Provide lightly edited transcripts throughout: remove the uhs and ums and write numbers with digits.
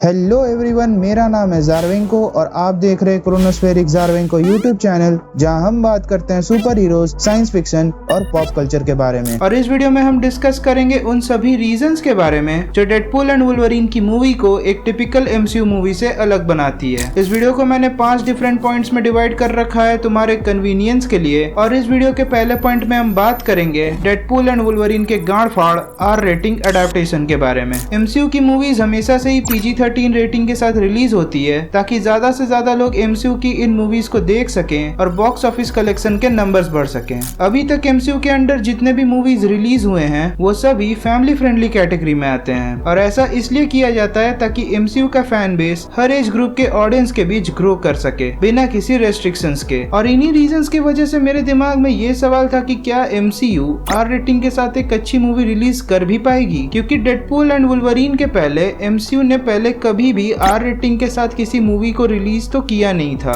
Hello everyone, मेरा नाम है ज़ारवेंको और आप देख रहे हैं क्रोनोस्फेरिक ज़ारवेंको यूट्यूब चैनल, जहां हम बात करते हैं सुपर हीरोज, साइंस फिक्शन और पॉप कल्चर के बारे में। और इस वीडियो में हम डिस्कस करेंगे उन सभी रीजंस के बारे में जो डेडपूल एंड वुल्वरीन की मूवी को एक टिपिकल एमसीयू मूवी से अलग बनाती है। इस वीडियो को मैंने 5 डिफरेंट पॉइंट्स में डिवाइड कर रखा है तुम्हारे कन्वीनियंस के लिए। और इस वीडियो के पहले पॉइंट में हम बात करेंगे डेडपूल एंड वुल्वरीन के गांड फाड़ आर रेटिंग अडेप्टेशन के बारे में। एमसीयू की मूवीज हमेशा से ही PG-13 रेटिंग के साथ रिलीज होती है ताकि ज्यादा से ज्यादा लोग एमसीयू की इन मूवीज को देख सकें और बॉक्स ऑफिस कलेक्शन के नंबर्स बढ़ सकें। अभी तक एमसीयू के अंडर जितने भी मूवीज रिलीज हुए हैं वो सभी फैमिली फ्रेंडली कैटेगरी में आते हैं, और ऐसा इसलिए किया जाता है ताकि एमसीयू का फैन बेस हर एज ग्रुप के ऑडियंस के बीच ग्रो कर सके बिना किसी रेस्ट्रिक्शंस के। और इन्हीं रीजंस की वजह से मेरे दिमाग में ये सवाल था कि क्या एमसीयू आर रेटिंग के साथ एक अच्छी मूवी रिलीज कर भी पाएगी, क्योंकि डेडपूल एंड वुल्वरीन के पहले एमसीयू ने पहले कभी भी आर रेटिंग के साथ किसी मूवी को रिलीज तो किया नहीं था।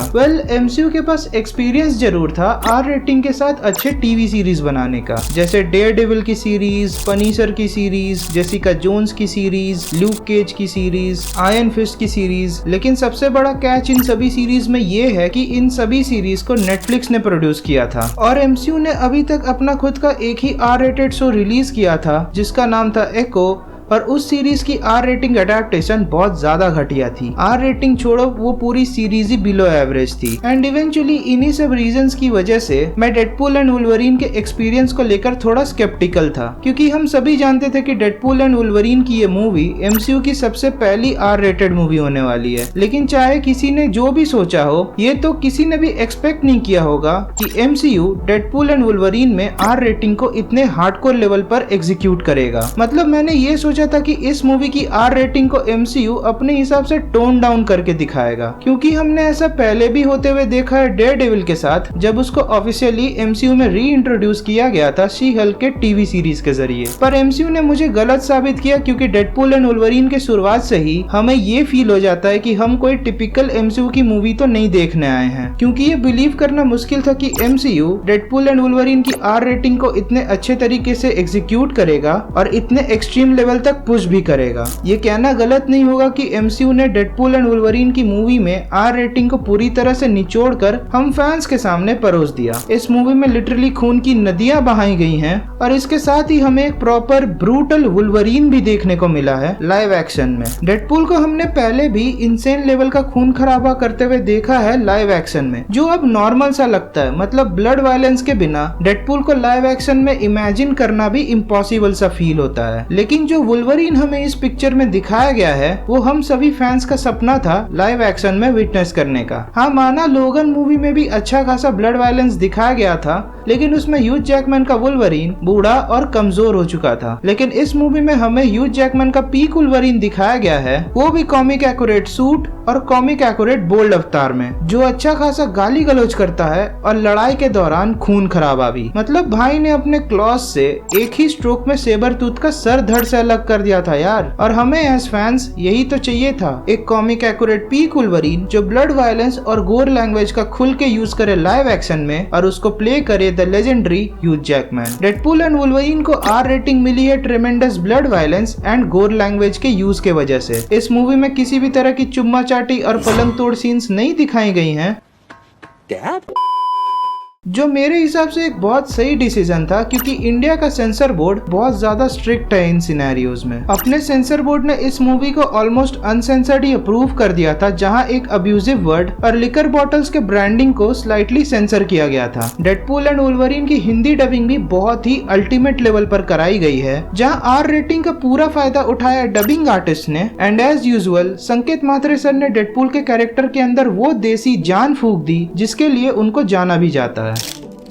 एमसीयू के पास एक्सपीरियंस जरूर था आर रेटिंग के साथ अच्छे टीवी सीरीज बनाने का, जैसे डेयरडेविल की सीरीज, पनीसर की सीरीज, जेसिका जोन्स की सीरीज, ल्यूक केज की सीरीज, आयरन फिस्ट की सीरीज। लेकिन सबसे बड़ा कैच इन सभी सीरीज में ये है कि इन सभी सीरीज को नेटफ्लिक्स ने प्रोड्यूस किया था, और एमसीयू ने अभी तक अपना खुद का एक ही आर रेटेड शो रिलीज किया था जिसका नाम था एको, और उस सीरीज की आर रेटिंग अडेप्टेशन बहुत ज्यादा घटिया थी। आर रेटिंग छोड़ो, वो पूरी सीरीज ही बिलो एवरेज थी। एंड इवेंचुअली इन्हीं सब रीजंस की वजह से मैं डेडपूल एंड वुल्वरीन के एक्सपीरियंस को लेकर थोड़ा स्केप्टिकल था, क्योंकि हम सभी जानते थे कि डेडपूल एंड वुल्वरीन की ये मूवी एमसीयू की सबसे पहली आर रेटेड मूवी होने वाली है। लेकिन चाहे किसी ने जो भी सोचा हो, ये तो किसी ने भी एक्सपेक्ट नहीं किया होगा कि एमसीयू डेडपूल एंड वुल्वरीन में आर रेटिंग को इतने हार्डकोर लेवल पर एग्जीक्यूट करेगा। मतलब मैंने ये सोचा था कि इस मूवी की आर रेटिंग को एमसीयू अपने हिसाब से टोन डाउन करके दिखाएगा, क्योंकि हमने ऐसा पहले भी होते हुए देखा है डेयरडेविल के साथ, जब उसको ऑफिशियली एमसीयू में री इंट्रोड्यूस किया गया था शी हल्क के टीवी सीरीज के जरिए। पर एमसीयू ने मुझे गलत साबित किया, क्योंकि डेडपूल एंड वुल्वरीन के शुरुआत से ही हमें ये फील हो जाता है कि हम कोई टिपिकल एमसीयू की मूवी तो नहीं देखने आए हैं, क्योंकि ये बिलीव करना मुश्किल था कि एमसीयू डेडपूल एंड वुल्वरीन की आर रेटिंग को इतने अच्छे तरीके से एग्जीक्यूट करेगा और इतने एक्सट्रीम लेवल तक पुश भी करेगा। ये कहना गलत नहीं होगा कि एमसीयू ने डेडपूल एंड वुल्वरीन की मूवी में आर रेटिंग को पूरी तरह से निचोड़कर हम फैंस के सामने परोस दिया। इस मूवी में लिटरली खून की नदियां बहाई गई हैं, और इसके साथ ही हमें एक प्रॉपर ब्रूटल वुल्वरीन भी देखने को मिला है लाइव एक्शन में। डेडपूल को हमने पहले भी इंसेन लेवल का खून खराबा करते हुए देखा है लाइव एक्शन में, जो अब नॉर्मल सा लगता है। मतलब ब्लड वायलेंस के बिना डेडपूल को लाइव एक्शन में इमेजिन करना भी इम्पॉसिबल सा फील होता है। लेकिन जो वुल्वरीन हमें इस पिक्चर में दिखाया गया है वो हम सभी फैंस का सपना था लाइव एक्शन में विटनेस करने का। हाँ, माना लोगन मूवी में भी अच्छा खासा ब्लड वायलेंस दिखाया गया था, लेकिन उसमें ह्यूज जैकमैन का वुल्वरीन बूढ़ा और कमजोर हो चुका था। लेकिन इस मूवी में हमें ह्यूज जैकमैन का पीक वुल्वरीन दिखाया गया है, वो भी कॉमिक एक्यूरेट सूट और कॉमिक एक्यूरेट बोल्ड अवतार में, जो अच्छा खासा गाली गलौज करता है और लड़ाई के दौरान खून खराबा भी। मतलब भाई ने अपने क्लॉज से एक ही स्ट्रोक में सेबर टूथ का सर धड़ से अलग कर दिया था यार। और हमें एज फैंस यही तो चाहिए था, एक कॉमिक एक्यूरेट पीक वुल्वरीन जो ब्लड वायलेंस और गोर लैंग्वेज का खुल के यूज करे लाइव एक्शन में, और उसको प्ले करे the legendary Hugh Jackman. Deadpool and Wolverine को आर रेटिंग मिली है ट्रेमेंडस ब्लड वायलेंस एंड गोर लैंग्वेज के यूज के वजह से। इस मूवी में किसी भी तरह की चुम्मा चाटी और पलंग तोड़ सीन्स नहीं दिखाई गई हैं, जो मेरे हिसाब से एक बहुत सही डिसीजन था, क्योंकि इंडिया का सेंसर बोर्ड बहुत ज्यादा स्ट्रिक्ट है इन सिनेरियोज में। अपने सेंसर बोर्ड ने इस मूवी को ऑलमोस्ट अनसेंसर्ड ही अप्रूव कर दिया था, जहां एक अब्यूजिव वर्ड और लिकर बॉटल्स के ब्रांडिंग को स्लाइटली सेंसर किया गया था। डेडपूल एंड वुल्वरीन की हिंदी डबिंग भी बहुत ही अल्टीमेट लेवल पर कराई गई है, जहां आर रेटिंग का पूरा फायदा उठाया डबिंग आर्टिस्ट ने। एंड एज यूजुअल संकेत मात्रे सर ने डेडपूल के कैरेक्टर के अंदर वो देसी जान फूंक दी जिसके लिए उनको जाना भी जाता है।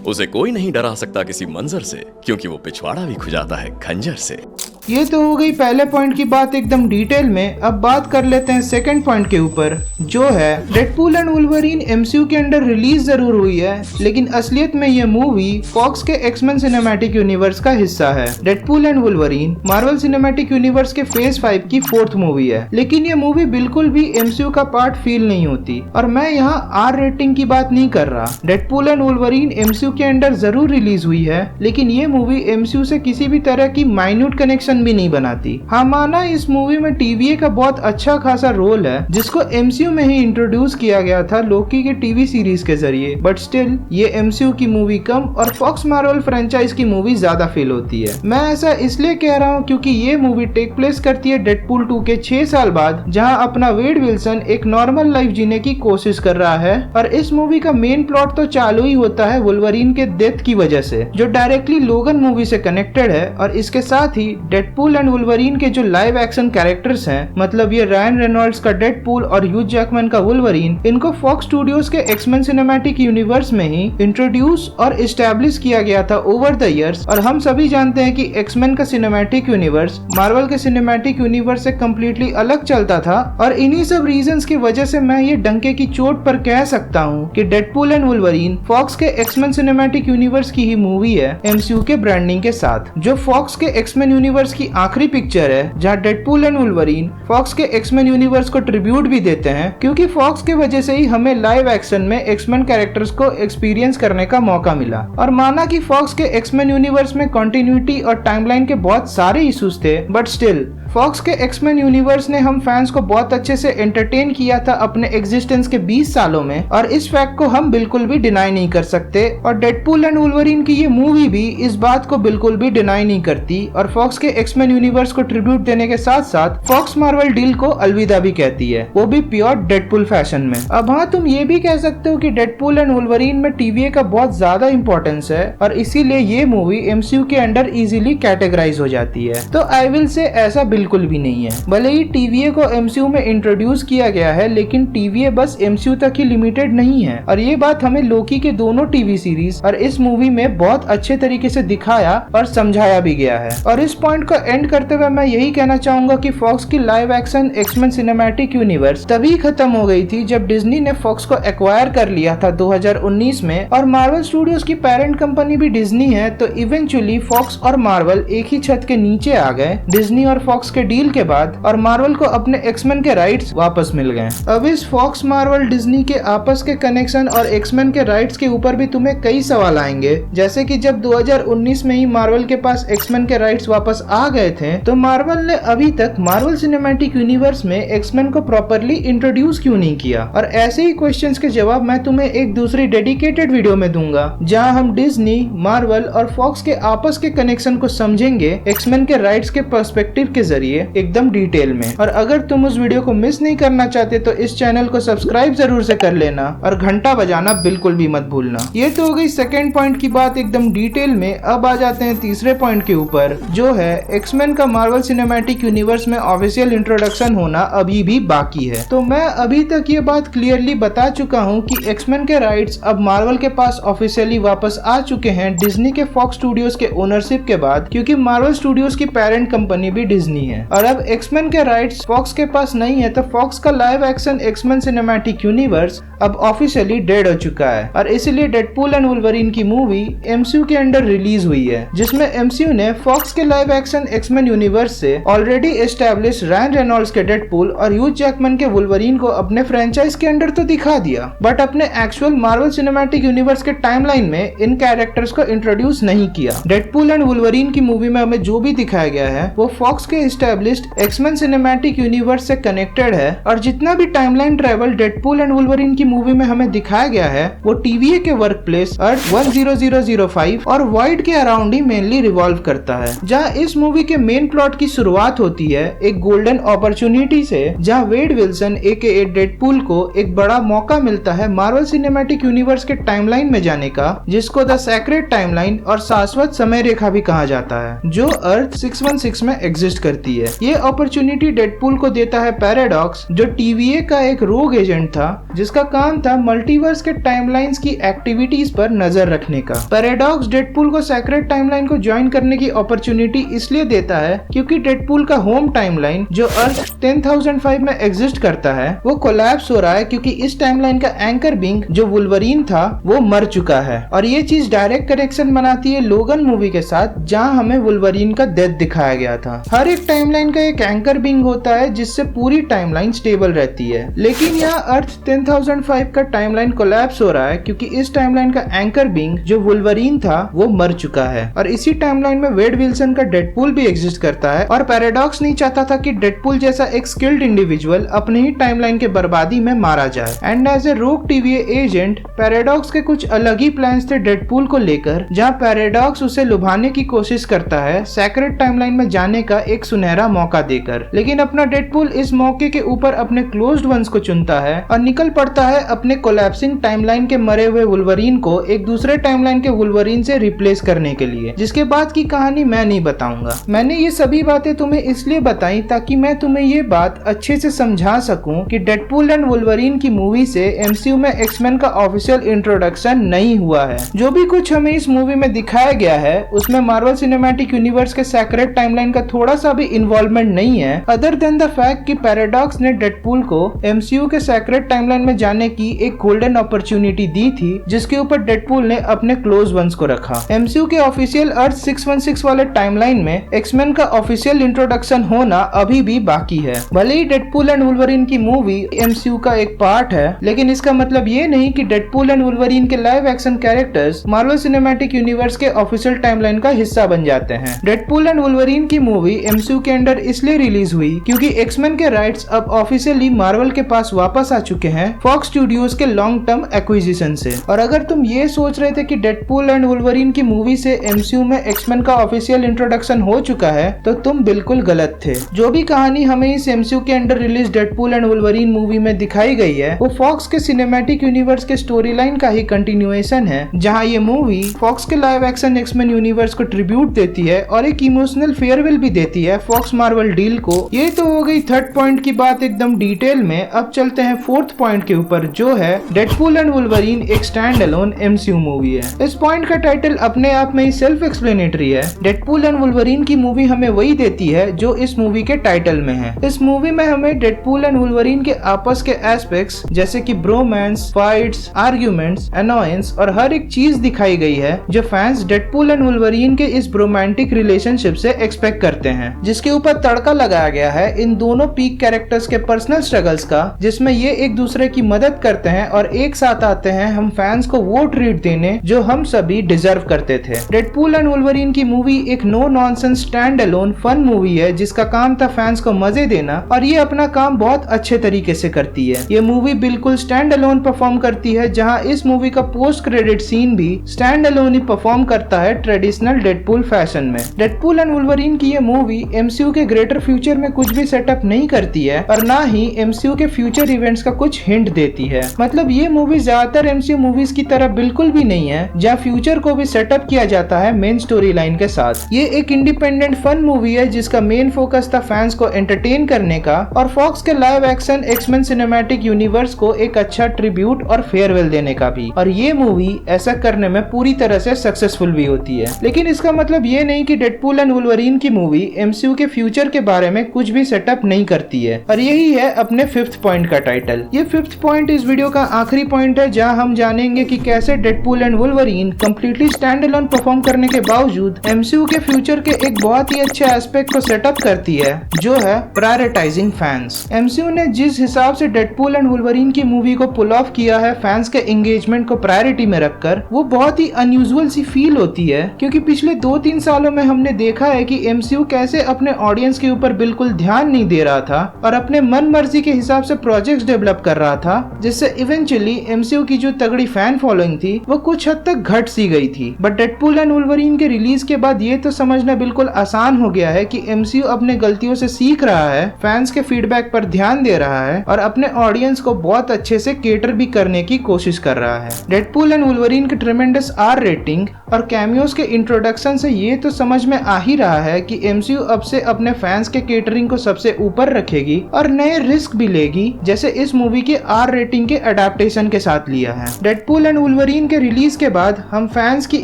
उसे कोई नहीं डरा सकता किसी मंजर से, क्योंकि वो पिछवाड़ा भी खुजाता है खंजर से। ये तो हो गई पहले पॉइंट की बात एकदम डिटेल में। अब बात कर लेते हैं सेकंड पॉइंट के ऊपर, जो है डेडपूल एंड वुल्वरीन एमसीयू के अंडर रिलीज जरूर हुई है, लेकिन असलियत में ये मूवी फॉक्स के एक्समैन सिनेमैटिक यूनिवर्स का हिस्सा है। Deadpool and Wolverine Marvel cinematic universe के फेज 5 की 4th मूवी है, लेकिन ये मूवी बिल्कुल भी एमसीयू का पार्ट फील नहीं होती। और मैं यहाँ आर रेटिंग की बात नहीं कर रहा। डेडपूल एंड वुल्वरीन एमसीयू के अंडर जरूर रिलीज हुई है, लेकिन ये मूवी एमसीयू से किसी भी तरह की माइन्यूट कनेक्शन एक्शन भी नहीं बनाती। हाँ माना इस मूवी में TVA का बहुत अच्छा खासा रोल है जिसको MCU में ही इंट्रोड्यूस किया गया था लोकी के टीवी सीरीज के जरिए, बट स्टिल ये MCU की मूवी कम और फॉक्स मार्वल फ्रेंचाइज की मूवी ज्यादा फील होती है। मैं ऐसा इसलिए कह रहा हूँ क्योंकि ये मूवी टेक प्लेस करती है डेडपूल 2 के 6 साल बाद, जहाँ अपना वेड विल्सन एक नॉर्मल लाइफ जीने की कोशिश कर रहा है। और इस मूवी का मेन प्लॉट तो चालू ही होता है वुल्वरीन के डेथ की वजह से, जो डायरेक्टली लोगन मूवी से कनेक्टेड है। और इसके साथ ही डेडपूल एंड वुल्वरीन के जो लाइव एक्शन कैरेक्टर्स हैं, मतलब ये रायन रेनॉल्ड्स का डेडपूल और ह्यूज जैकमैन का वुल्वरीन, इनको फॉक्स स्टूडियोज के एक्समैन सिनेमैटिक यूनिवर्स में ही इंट्रोड्यूस और एस्टैब्लिश किया गया था ओवर द इयर्स। और हम सभी जानते हैं कि एक्समैन का सिनेमैटिक यूनिवर्स मार्वल के सिनेमैटिक यूनिवर्स से कम्प्लीटली अलग चलता था। और इन्हीं सब रीजंस की वजह से मैं ये डंके की चोट पर कह सकता हूँ कि डेडपूल एंड वुल्वरीन फॉक्स के एक्समैन सिनेमैटिक यूनिवर्स की ही मूवी है MCU के ब्रांडिंग के साथ। जो फॉक्स के एक्समैन यूनिवर्स की आखिरी पिक्चर है जहाँ डेडपूल एंड वुल्वरीन फॉक्स के एक्समैन यूनिवर्स को ट्रिब्यूट भी देते हैं, क्योंकि फॉक्स के वजह से ही हमें लाइव एक्शन में एक्समैन कैरेक्टर्स को एक्सपीरियंस करने का मौका मिला। और माना कि फॉक्स के एक्समैन यूनिवर्स में कंटिन्यूटी और टाइमलाइन के बहुत सारे इश्यूज थे, बट स्टिल फॉक्स के एक्समैन यूनिवर्स ने हम फैंस को बहुत अच्छे से एंटरटेन किया था अपने एग्जिस्टेंस के 20 सालों में, और इस फैक्ट को हम बिल्कुल भी डिनाई नहीं कर सकते। और डेडपूल एंड वुल्वरीन की ये मूवी भी इस बात को बिल्कुल भी डिनाई नहीं करती और फॉक्स के एक्समैन यूनिवर्स को ट्रिब्यूट देने के साथ साथ फॉक्स मार्वल डील को अलविदा भी कहती है, वो भी प्योर डेडपूल फैशन में। अब हाँ, तुम ये भी कह सकते हो कि डेडपूल एंड वुल्वरीन में TVA का बहुत ज्यादा इंपॉर्टेंस है और इसीलिए ये मूवी MCU के अंडर इजीली कैटेगराइज हो जाती है। तो आई विल से ऐसा बिल्कुल भी नहीं है। भले ही TVA को MCU में इंट्रोड्यूस किया गया है, लेकिन TVA बस MCU तक ही लिमिटेड नहीं है। और ये बात हमें लोकी के दोनों टीवी सीरीज और इस मूवी में बहुत अच्छे तरीके से दिखाया और समझाया भी गया है। और इस पॉइंट को एंड करते हुए मैं यही कहना चाहूंगा कि फॉक्स की live action X-Men cinematic universe तभी खत्म हो गई थी जब डिज्नी ने फॉक्स को एक्वायर कर लिया था 2019 में, और मार्वल स्टूडियोज की पेरेंट कंपनी भी डिज्नी है। तो इवेंचुअली फॉक्स और मार्वल एक ही छत के नीचे आ गए डिज्नी और फॉक्स के डील के बाद, और मार्वल को अपने एक्समैन के राइट्स वापस मिल गए। अब इस फॉक्स मार्वल डिज्नी के आपस के कनेक्शन और एक्समैन के राइट्स के ऊपर भी तुम्हें कई सवाल आएंगे, जैसे कि जब 2019 में ही मार्वल के पास एक्समैन के राइट्स वापस आ गए थे, तो मार्वल ने अभी तक मार्वल सिनेमैटिक यूनिवर्स में एक्समैन को प्रॉपर्ली इंट्रोड्यूस क्यों नहीं किया। और ऐसे ही क्वेश्चंस के जवाब मैं तुम्हें एक दूसरी डेडिकेटेड वीडियो में दूंगा, जहां हम डिज्नी, मार्वल और फॉक्स के आपस के कनेक्शन को समझेंगे एक्समैन के राइट्स के पर्सपेक्टिव के जरिए एकदम डिटेल में। और अगर तुम उस वीडियो को मिस नहीं करना चाहते तो इस चैनल को सब्सक्राइब जरूर से कर लेना और घंटा बजाना बिल्कुल भी मत भूलना। ये तो हो गई सेकेंड पॉइंट की बात एकदम डिटेल में। अब आ जाते हैं तीसरे पॉइंट के ऊपर, जो है एक्समैन का मार्वल सिनेमैटिक यूनिवर्स में ऑफिशियल इंट्रोडक्शन होना अभी भी बाकी है। तो मैं अभी तक ये बात क्लियरली बता चुका हूँ कि एक्समैन के राइट्स अब मार्वल के पास ऑफिशियली वापस आ चुके हैं डिज्नी के फॉक्स स्टूडियोज के ओनरशिप के बाद, क्योंकि मार्वल स्टूडियोज की पेरेंट कंपनी भी डिज्नी है। और अब एक्समैन के राइट्स फॉक्स के पास नहीं है, तो फॉक्स का live action X-Men cinematic universe अब ऑफिशियली डेड हो चुका है। और इसलिए डेडपूल एंड वुल्वरीन की मूवी MCU के अंडर रिलीज हुई है, जिसमें MCU ने फॉक्स के लाइव एक्शन एक्समैन यूनिवर्स से ऑलरेडी एस्टैब्लिश रायन रेनॉल्ड्स के डेडपूल और ह्यूज जैकमैन के वुल्वरीन को अपने फ्रेंचाइज के अंडर तो दिखा दिया, बट अपने एक्चुअल मार्वल सिनेमैटिक यूनिवर्स के टाइमलाइन में इन कैरेक्टर्स को इंट्रोड्यूस नहीं किया। डेडपूल एंड वुल्वरीन की मूवी में हमें जो भी दिखाया गया है वो फॉक्स के एस्टैब्लिश्ड एक्समैन सिनेमैटिक यूनिवर्स से कनेक्टेड है, और जितना भी timeline travel Deadpool and Wolverine की मूवी में हमें दिखाया गया है वो TVA के वर्क प्लेस अर्थ 10005 और वॉइड के अराउंड ही मेनली रिवॉल्व करता है। जहाँ इस मूवी के मेन प्लॉट की शुरुआत होती है एक गोल्डन अपॉर्चुनिटी से, जहाँ वेड विल्सन AKA डेडपूल को एक बड़ा मौका मिलता है मार्वल सिनेमैटिक यूनिवर्स के टाइमलाइन में जाने का, जिसको द सेक्रेट टाइमलाइन और शाश्वत समय रेखा भी कहा जाता है, जो अर्थ 616 में एग्जिस्ट करती है। ये अपॉर्चुनिटी डेडपूल को देता है पैराडॉक्स, जो TVA का एक रोग एजेंट था जिसका काम था मल्टीवर्स के टाइमलाइंस की एक्टिविटीज पर नजर रखने का। पैराडॉक्स डेडपूल को सेक्रेट टाइमलाइन को ज्वाइन करने की अपॉर्चुनिटी इसलिए देता है क्योंकि डेडपूल का होम टाइमलाइन जो अर्थ 10005 में एग्जिस्ट करता है वो कोलैप्स हो रहा है, क्योंकि इस टाइमलाइन का एंकर बीइंग जो वुल्वरीन था वो मर चुका है। और ये चीज डायरेक्ट कनेक्शन बनाती है लोगन मूवी के साथ, जहां हमें वुल्वरीन का डेथ दिखाया गया था। हर एक टाइमलाइन का एक एंकर बीइंग होता है जिससे पूरी टाइमलाइन स्टेबल रहती है, लेकिन यहाँ अर्थ 10005 का टाइमलाइन कोलैप्स हो रहा है क्योंकि इस टाइमलाइन का एंकर बीइंग जो वुल्वरीन था वो मर चुका है। और इसी टाइमलाइन में वेड विल्सन का डेडपूल डेडपूल भी एग्जिस्ट करता है और पैराडॉक्स नहीं चाहता था कि डेडपूल जैसा एक स्किल्ड इंडिविजुअल अपने ही टाइमलाइन के बर्बादी में मारा जाए। एंड एज ए रोग टीवी एजेंट पैराडॉक्स के कुछ अलग ही प्लान्स थे डेडपूल को लेकर, जहां पैराडॉक्स उसे लुभाने की कोशिश करता है सेक्रेट टाइमलाइन में जाने का एक सुनहरा मौका देकर। लेकिन अपना डेडपूल इस मौके के ऊपर अपने क्लोज्ड वंस को चुनता है और निकल पड़ता है अपने कोलैप्सिंग टाइमलाइन के मरे हुए वुल्वरीन को एक दूसरे टाइमलाइन के वुल्वरीन से रिप्लेस करने के लिए, जिसके बाद की कहानी मैं नहीं बताऊंगा। मैंने ये सभी बातें तुम्हें इसलिए बताई ताकि मैं तुम्हें ये बात अच्छे से समझा सकूं कि डेडपूल एंड वुल्वरीन की मूवी से एमसीयू में एक्समैन का ऑफिशियल इंट्रोडक्शन नहीं हुआ है। जो भी कुछ हमें इस मूवी में दिखाया गया है उसमें मार्वल सिनेमैटिक यूनिवर्स के सेक्रेट टाइमलाइन का थोड़ा सा भी इन्वॉल्वमेंट नहीं है, अदर देन द फैक्ट कि पैराडॉक्स ने डेडपूल को एमसीयू के सेक्रेट टाइमलाइन में जाने की एक गोल्डन अपॉर्चुनिटी दी थी, जिसके ऊपर डेडपूल ने अपने क्लोज वंस को रखा। एमसीयू के ऑफिशियल अर्थ 616 वाले टाइमलाइन में एक्समैन का ऑफिशियल इंट्रोडक्शन होना अभी भी बाकी है। भले ही डेडपूल एंड वुल्वरीन की मूवी एमसीयू का एक पार्ट है, लेकिन इसका मतलब ये नहीं कि डेडपूल एंड वुल्वरीन के live action characters Marvel cinematic universe के ऑफिशियल टाइमलाइन का हिस्सा बन जाते हैं। डेडपूल एंड वुल्वरीन की मूवी एमसीयू के अंडर इसलिए रिलीज हुई क्योंकि एक्समैन के राइट्स अब ऑफिशियली मार्वल के पास वापस आ चुके हैं फॉक्स स्टूडियोज के लॉन्ग टर्म एक्विजिशन से। और अगर तुम ये सोच रहे थे कि डेडपूल एंड वुल्वरीन की मूवी से एमसीयू में एक्समैन का ऑफिशियल इंट्रोडक्शन हो चुका है तो तुम बिल्कुल गलत थे। जो भी कहानी हमें इस एमसीयू के under release Deadpool and Wolverine movie में दिखाई गई है वो फॉक्स के सिनेमैटिक यूनिवर्स के स्टोरी लाइन का ही कंटिन्यूएशन है, जहां ये मूवी फॉक्स के लाइव एक्शन एक्समैन यूनिवर्स को ट्रिब्यूट देती है और एक इमोशनल फेयरवेल भी देती है फॉक्स मार्वल डील को। ये तो हो गई थर्ड पॉइंट की बात एकदम डिटेल में। अब चलते हैं फोर्थ पॉइंट के ऊपर, जो है डेडपूल एंड वुल्वरीन एक स्टैंड अलोन एमसीयू मूवी है। इस पॉइंट का टाइटल अपने आप में ही सेल्फ एक्सप्लेनेटरी है। डेडपूल एंड वुल्वरीन की मूवी हमें वही देती है जो इस मूवी के टाइटल में है। इस मूवी में हमें डेडपूल एंड वुल्वरीन के आपस के एस्पेक्ट्स जैसे कि ब्रोमांस, फाइट्स, आर्ग्यूमेंट्स, अनोयंस और हर एक चीज दिखाई गई है जो फैंस डेडपूल एंड वुल्वरीन के इस रोमांटिक रिलेशनशिप से एक्सपेक्ट करते हैं, जिसके ऊपर तड़का लगाया गया है इन दोनों पीक कैरेक्टर्स के पर्सनल स्ट्रगल्स का, जिसमें ये एक दूसरे की मदद करते हैं और एक साथ आते हैं हम फैंस को वो ट्रीट देने जो हम सभी डिजर्व करते थे। डेडपूल एंड वुल्वरीन की मूवी एक no nonsense stand alone fun movie है जिसका काम था फैंस को मजे देना, और ये अपना काम बहुत अच्छे तरीके से करती है। ये मूवी बिल्कुल स्टैंड अलोन परफॉर्म करती है, जहां इस मूवी का पोस्ट क्रेडिट सीन भी स्टैंड अलोन ही परफॉर्म करता है ट्रेडिशनल डेडपूल फैशन में। डेडपूल एंड वुल्वरीन की ये मूवी एमसीयू के ग्रेटर फ्यूचर में कुछ भी सेटअप नहीं करती है और ना ही एमसीयू के फ्यूचर इवेंट्स का कुछ हिंट देती है। मतलब ये मूवी ज्यादातर एमसीयू मूवीज की तरह बिल्कुल भी नहीं है जहाँ फ्यूचर को भी सेटअप किया जाता है मेन स्टोरी लाइन के साथ। ये एक इंडिपेंडेंट फन मूवी है जिसका मेन फोकस था फैंस को एंटरटेन करने का और फॉक्स के live action X-Men cinematic universe को एक अच्छा ट्रिब्यूट और फेयरवेल देने का भी। और ये मूवी ऐसा करने में पूरी तरह से सक्सेसफुल भी होती है। लेकिन इसका मतलब ये नहीं कि डेडपूल एंड वुल्वरीन की मूवी एमसीयू के फ्यूचर के बारे में कुछ भी सेटअप नहीं करती है, और यही है अपने फिफ्थ पॉइंट का टाइटल। ये फिफ्थ पॉइंट इस वीडियो का आखिरी पॉइंट है जहां हम जानेंगे कि कैसे Deadpool and Wolverine completely stand alone perform करने के बावजूद एमसीयू के फ्यूचर के एक बहुत ही अच्छे एस्पेक्ट को सेटअप करती है, जो है प्रायोरिटाइजिंग फैंस। एमसीयू ने जिस हिसाब से डेडपूल एंड वुल्वरीन की मूवी को पुल ऑफ किया है फैंस के एंगेजमेंट को प्रायोरिटी में रखकर, वो बहुत ही अनयूजुअल सी फील होती है, क्योंकि पिछले 2-3 सालों में हमने देखा है कि एमसीयू कैसे अपने ऑडियंस के ऊपर बिल्कुल ध्यान नहीं दे रहा था और अपने मन मर्जी के हिसाब से प्रोजेक्ट्स डेवलप कर रहा था, जिससे इवेंचुअली एमसीयू की जो तगड़ी फैन फॉलोइंग थी वो कुछ हद तक घट सी गई थी। बट डेडपूल एंड वुल्वरीन के रिलीज के बाद ये तो समझना बिल्कुल आसान हो गया है कि एमसीयू अपने गलतियों से सीख रहा है, फैंस के फीडबैक पर ध्यान दे रहा है और अपने ऑडियंस को बहुत अच्छे से केटर भी करने की कोशिश कर रहा है। डेडपूल एंड वुल्वरीन के ट्रेमेंडस आर रेटिंग और कैमियोस के इंट्रोडक्शन से ये तो समझ में आ ही रहा है कि एमसीयू अब से अपने फैंस के केटरिंग को सबसे ऊपर रखेगी और नए रिस्क भी लेगी, जैसे इस मूवी के आर रेटिंग के अडेप्टेशन के साथ लिया है। डेडपूल एंड वुल्वरीन के रिलीज के बाद हम फैंस की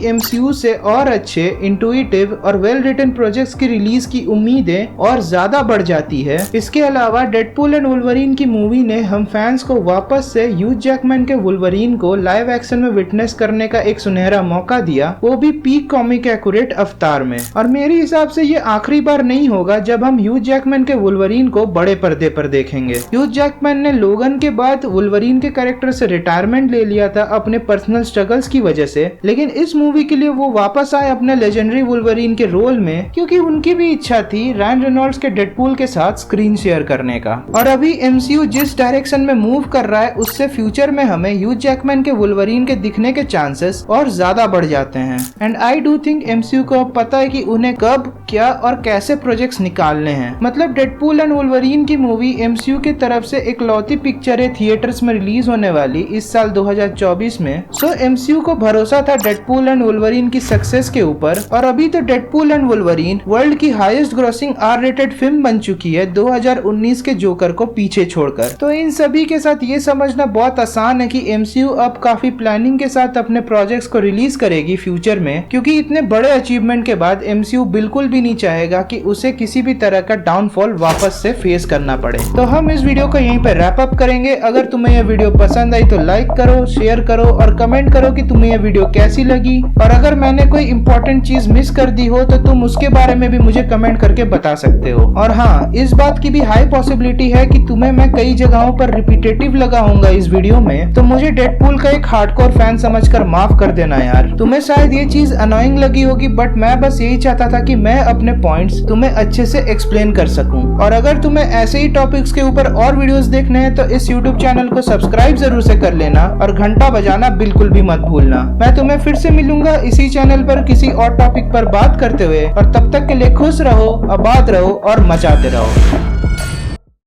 एमसीयू से और अच्छे, इंटुइटिव और वेल रिटन प्रोजेक्ट्स की रिलीज की उम्मीदें और ज्यादा बढ़ जाती है। इसके अलावा डेडपूल एंड वुल्वरीन की मूवी ने हम फैंस को वापस से ह्यूज जैकमैन के वुल्वरीन को लाइव एक्शन में विटनेस करने का एक सुनहरा मौका दिया, वो भी पीक कॉमिक एक्यूरेट अवतार में। और मेरे हिसाब से ये आखिरी बार नहीं होगा जब हम ह्यूज जैकमैन के वुल्वरीन को बड़े पर्दे पर देखेंगे। ह्यूज जैकमैन ने लोगन के बाद वुल्वरीन के कैरेक्टर से रिटायरमेंट ले लिया था अपने पर्सनल स्ट्रगल्स की वजह से, लेकिन इस मूवी के लिए वो वापस आए अपने लेजेंडरी वुल्वरीन के रोल में, क्योंकि उनकी भी इच्छा थी रायन रेनॉल्ड्स के डेडपूल के साथ स्क्रीन शेयर करने का। और अभी एमसीयू जिस डायरेक्शन में मूव कर रहा है उससे फ्यूचर में हमें ह्यू जैकमैन के वुल्वरीन के दिखने के चांसेस और ज्यादा बढ़ जाते हैं। And I do think MCU को अब पता है कि उन्हें कब, क्या और कैसे प्रोजेक्ट्स निकालने हैं। मतलब डेडपूल एंड वुल्वरीन की मूवी एमसीयू की तरफ से एक लौती पिक्चर है थिएटर्स में रिलीज होने वाली इस साल 2024 में। सो एमसीयू को भरोसा था डेडपूल एंड वुल्वरीन की सक्सेस के ऊपर, और अभी तो डेडपूल एंड वुल्वरीन वर्ल्ड की highest grossing R rated film बन चुकी है 2019 के जोकर को पीछे छोड़कर। तो इन सभी के साथ ये समझना बहुत आसान है कि एमसीयू अब काफी प्लानिंग के साथ अपने प्रोजेक्ट्स को रिलीज करेगी फ्यूचर में, क्योंकि इतने बड़े अचीवमेंट के बाद एमसीयू बिल्कुल भी नहीं चाहेगा कि उसे किसी भी तरह का डाउनफॉल वापस से फेस करना पड़े। तो हम इस वीडियो को यहीं पर रैप अप करेंगे। अगर तुम्हें यह वीडियो पसंद आई तो लाइक करो, शेयर करो और कमेंट करो कि तुम्हें यह वीडियो कैसी लगी। और अगर मैंने कोई इंपॉर्टेंट चीज मिस कर दी हो तो तुम उसके बारे में भी मुझे कमेंट करके बता सकते हो। और हाँ, इस बात की भी हाई पॉसिबिलिटी है कि तुम्हें मैं कई जगहों पर रिपीटेटिव लगाऊंगा इस वीडियो में, तो मुझे डेडपूल का एक हार्डकोर फैन समझकर माफ कर देना यार। तुम्हें शायद ये चीज अनोइंग लगी होगी, बट मैं बस यही चाहता था कि मैं अपने पॉइंट्स तुम्हें अच्छे से एक्सप्लेन कर सकूं। और अगर तुम्हें ऐसे ही टॉपिक्स के ऊपर और वीडियोस देखने हैं तो इस यूट्यूब चैनल को सब्सक्राइब जरूर से कर लेना और घंटा बजाना बिल्कुल भी मत भूलना। मैं तुम्हें फिर से मिलूंगा इसी चैनल पर किसी और टॉपिक पर बात करते हुए, और तब तक के लिए खुश रहो, आबाद रहो और मचाते रहो।